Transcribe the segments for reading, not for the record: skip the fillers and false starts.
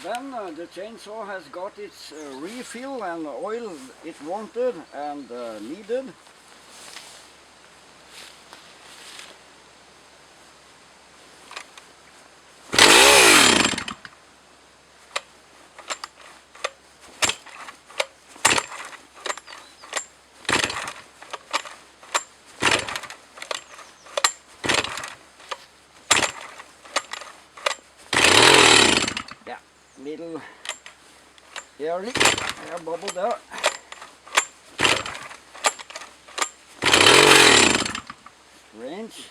Then the chainsaw has got its refill and oil it wanted and needed. Little air bubble there. Strange.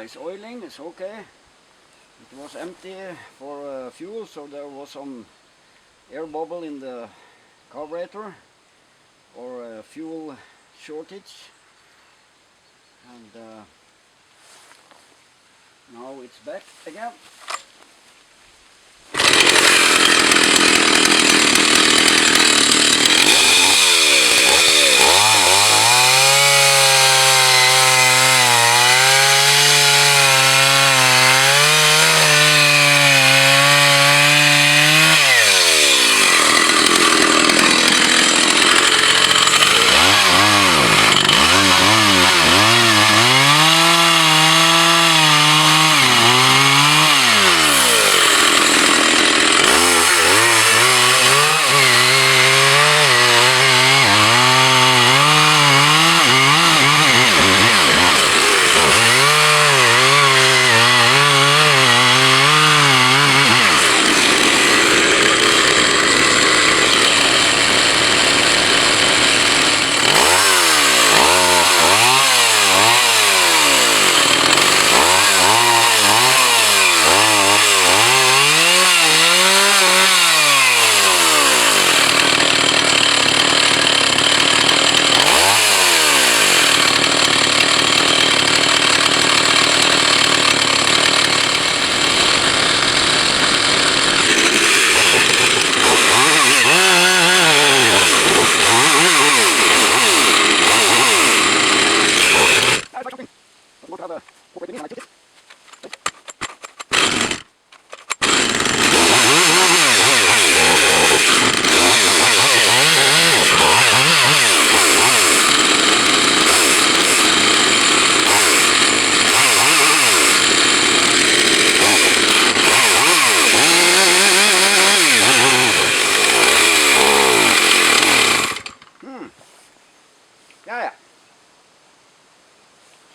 It's oiling, it's okay. It was empty for fuel, so there was some air bubble in the carburetor or a fuel shortage. And now it's back again.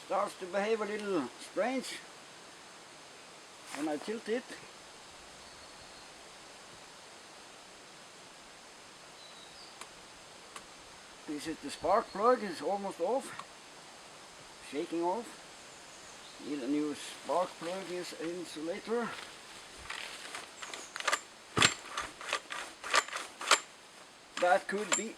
Starts to behave a little strange when I tilt it. This is the spark plug, it's almost off, shaking off. Need a new spark plug insulator. That could be.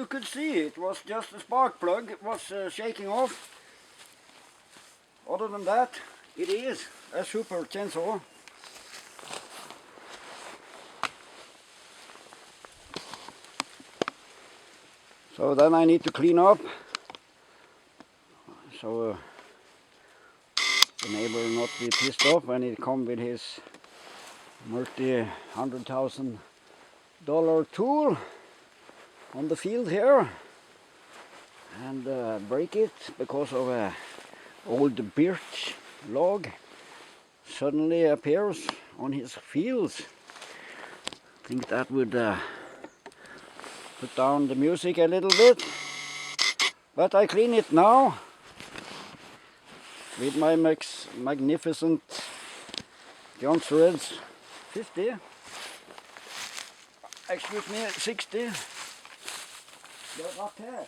you could see, it was just a spark plug. It was shaking off. Other than that, it is a super chainsaw. So then I need to clean up. So the neighbor will not be pissed off when he comes with his multi-$100,000 tool on the field here and break it because of a old birch log suddenly appears on his fields. I think that would put down the music a little bit, but I clean it now with my magnificent Jonsereds 50, excuse me, 60, the Raket.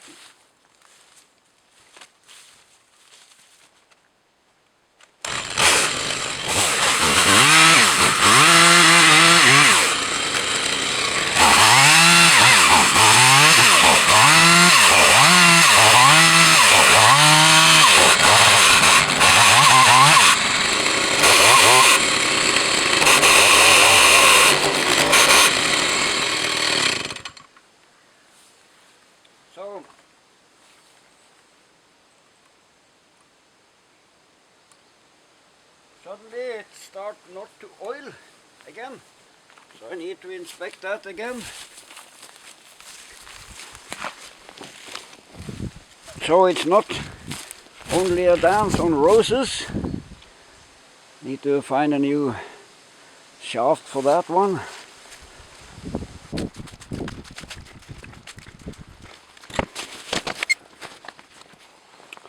So suddenly it starts not to oil again, so I need to inspect that again. So it's not only a dance on roses. Need to find a new shaft for that one.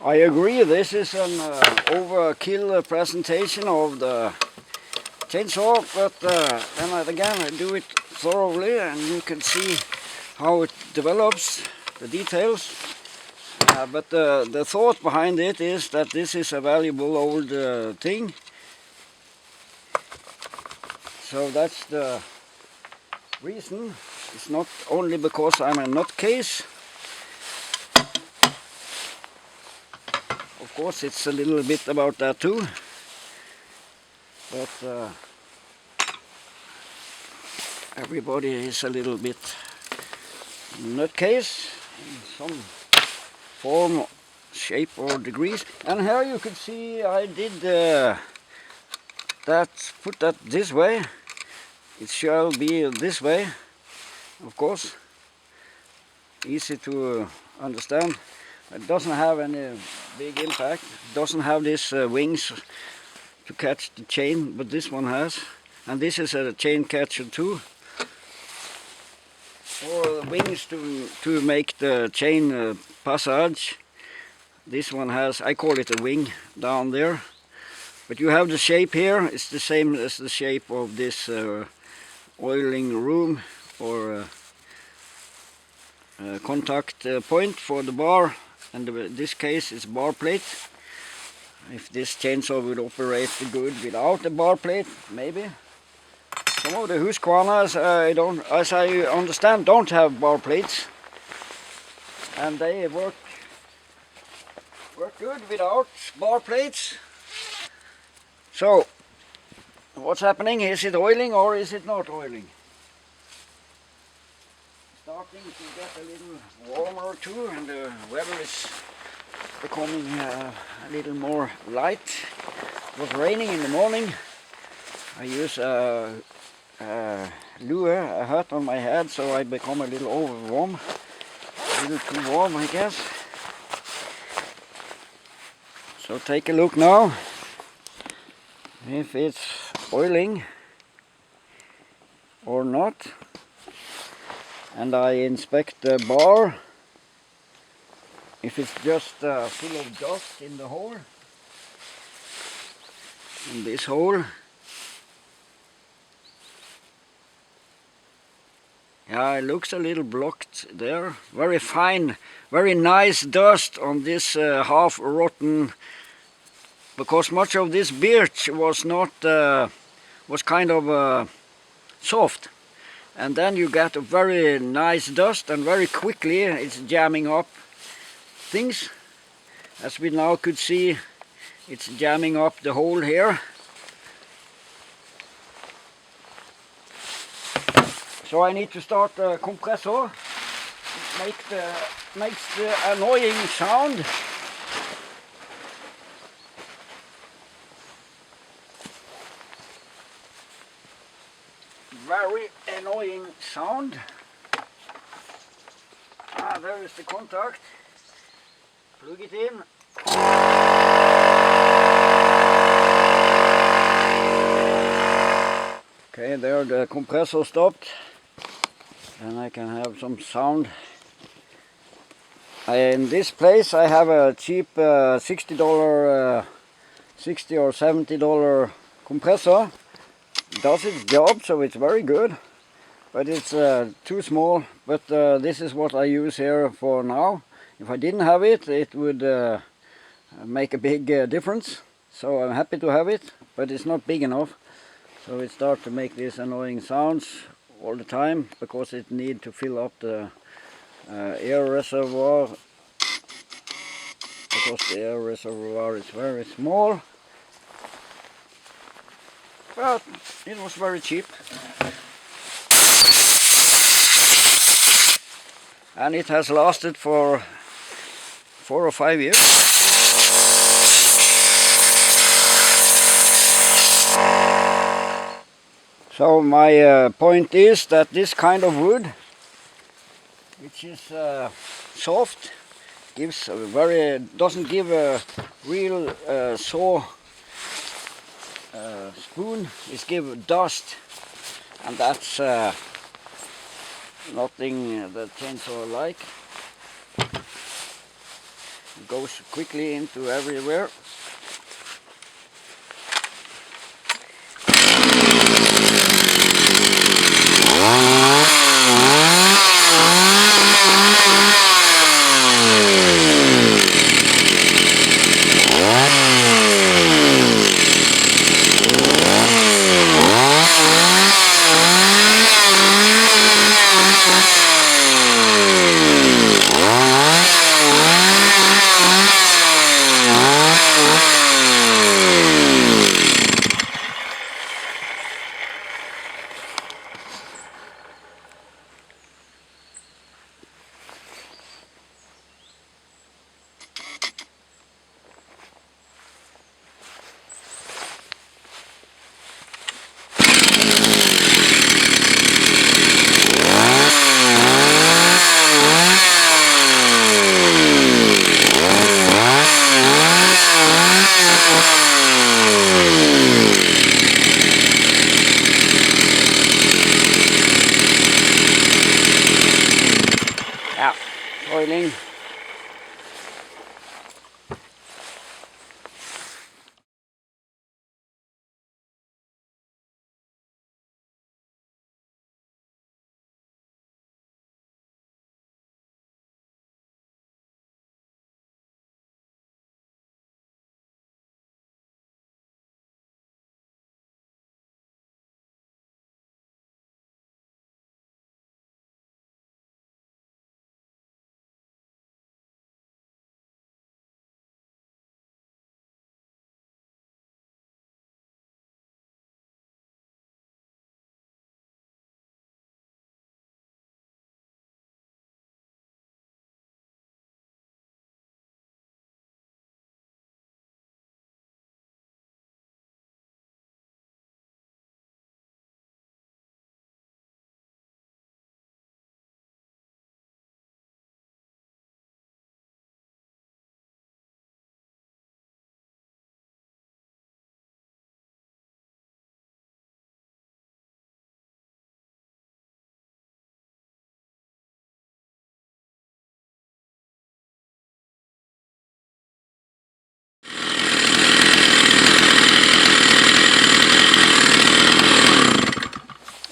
I agree, this is an overkill presentation of the chainsaw, but then again I do it thoroughly and you can see how it develops, the details. But the thought behind it is that this is a valuable old thing. So that's the reason. It's not only because I'm a nutcase. Of course it's a little bit about that too. But everybody is a little bit nutcase in some form, shape or degrees. And here you can see I did put that this way. It shall be this way, of course. Easy to understand. It doesn't have any big impact. It doesn't have these wings to catch the chain, but this one has. And this is a chain catcher too. Or wings to make the chain passage. This one has, I call it a wing down there. But you have the shape here, it's the same as the shape of this oiling room or contact point for the bar. And in this case it's bar plate. If this chainsaw would operate good without a bar plate, maybe. Some of the Husqvarnas, as I understand, don't have bar plates, and they work good without bar plates. So, what's happening? Is it oiling or is it not oiling? Starting to get a little warmer too, and the weather is becoming a little more light. It was raining in the morning. I use a hat on my head, so I become a little over warm, a little too warm I guess. So take a look now if it's oiling or not, and I inspect the bar. If it's just full of dust in the hole, in this hole. Yeah, it looks a little blocked there. Very fine, very nice dust on this half rotten, because much of this birch was not, was kind of soft. and then you get a very nice dust, and very quickly it's jamming up things. As we now could see, it's jamming up the hole here. So I need to start the compressor. It makes the annoying sound. Very annoying sound. Ah, there is the contact. Plug it in. Okay, there the compressor stopped. And I can have some sound. In this place I have a cheap $60 $60 or $70 compressor. Does its job, so it's very good, but it's too small. But this is what I use here for now. If I didn't have it, it would make a big difference. So I'm happy to have it, but it's not big enough. So it starts to make these annoying sounds all the time, because it needs to fill up the air reservoir, because the air reservoir is very small. But it was very cheap, and it has lasted for 4 or 5 years. So my point is that this kind of wood, which is soft, doesn't give a real saw spoon. It gives dust, and that's nothing that chainsaw like. It goes quickly into everywhere. Yeah, oiling.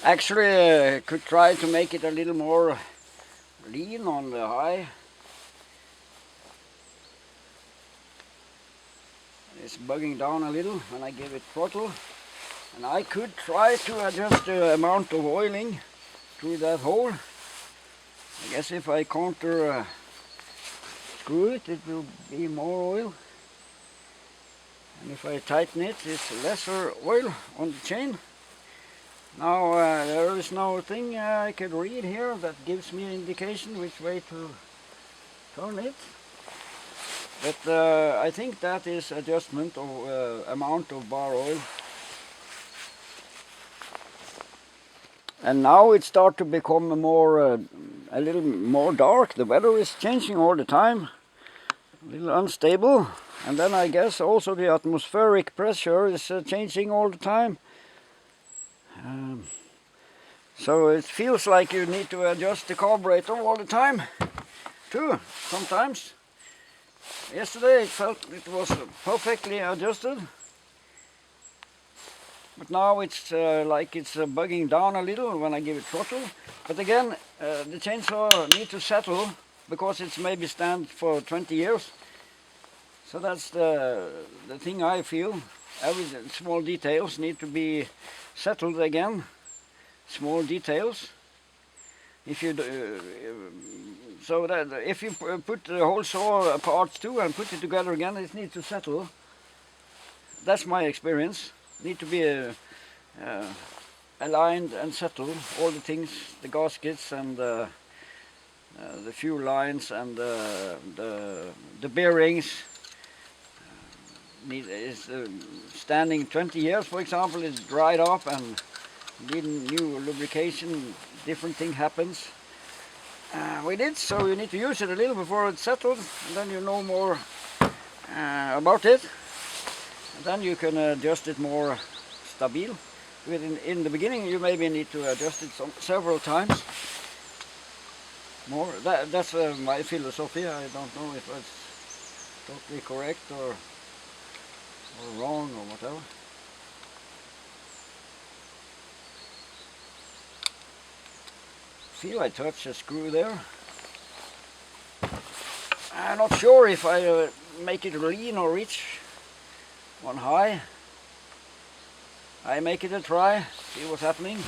Actually, I could try to make it a little more lean on the high. It's bugging down a little when I give it throttle. And I could try to adjust the amount of oiling through that hole. I guess if I counter screw it, it will be more oil. And if I tighten it, it's lesser oil on the chain. Now there is no thing I can read here that gives me an indication which way to turn it. But I think that is adjustment of amount of bar oil. And now it starts to become a little more dark. The weather is changing all the time, a little unstable. And then I guess also the atmospheric pressure is changing all the time. So it feels like you need to adjust the carburetor all the time, too, sometimes. Yesterday it felt it was perfectly adjusted. But now it's like it's bugging down a little when I give it throttle. But again, the chainsaw needs to settle because it's maybe stand for 20 years. So that's the thing I feel. Every small details need to be settled again. Small details. If you so that if you put the whole saw apart too and put it together again, it needs to settle. That's my experience. Need to be aligned and settled. All the things, the gaskets and the fuel lines and the bearings. Is standing 20 years, for example, is dried up and needing new lubrication. Different thing happens with it, so you need to use it a little before it settles, and then you know more about it. And then you can adjust it more stable. In the beginning you maybe need to adjust it several times more. That's my philosophy. I don't know if it's totally correct or wrong or whatever. Feel I touch a screw there. I'm not sure if I make it lean or rich on high. I make it a try, see what's happening.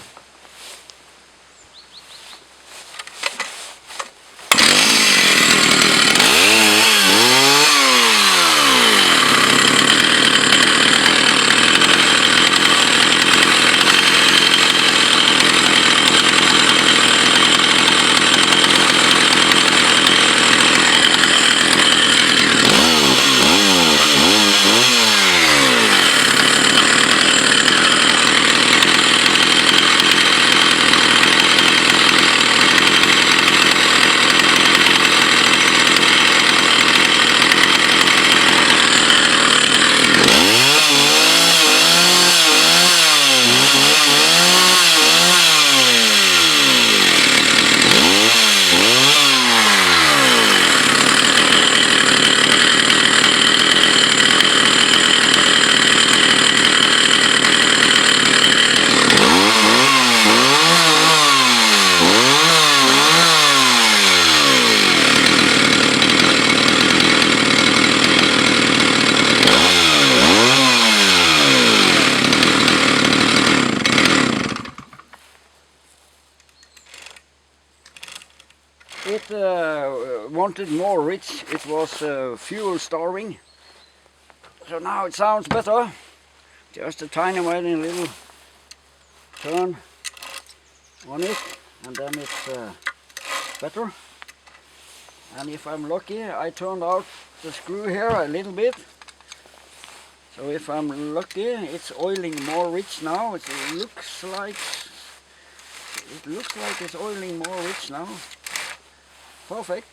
It wanted more rich, it was fuel starving. So now it sounds better. Just a tiny little turn on it, and then it's better. And if I'm lucky, I turned out the screw here a little bit. So if I'm lucky, it's oiling more rich now. It looks like it's oiling more rich now. Perfect.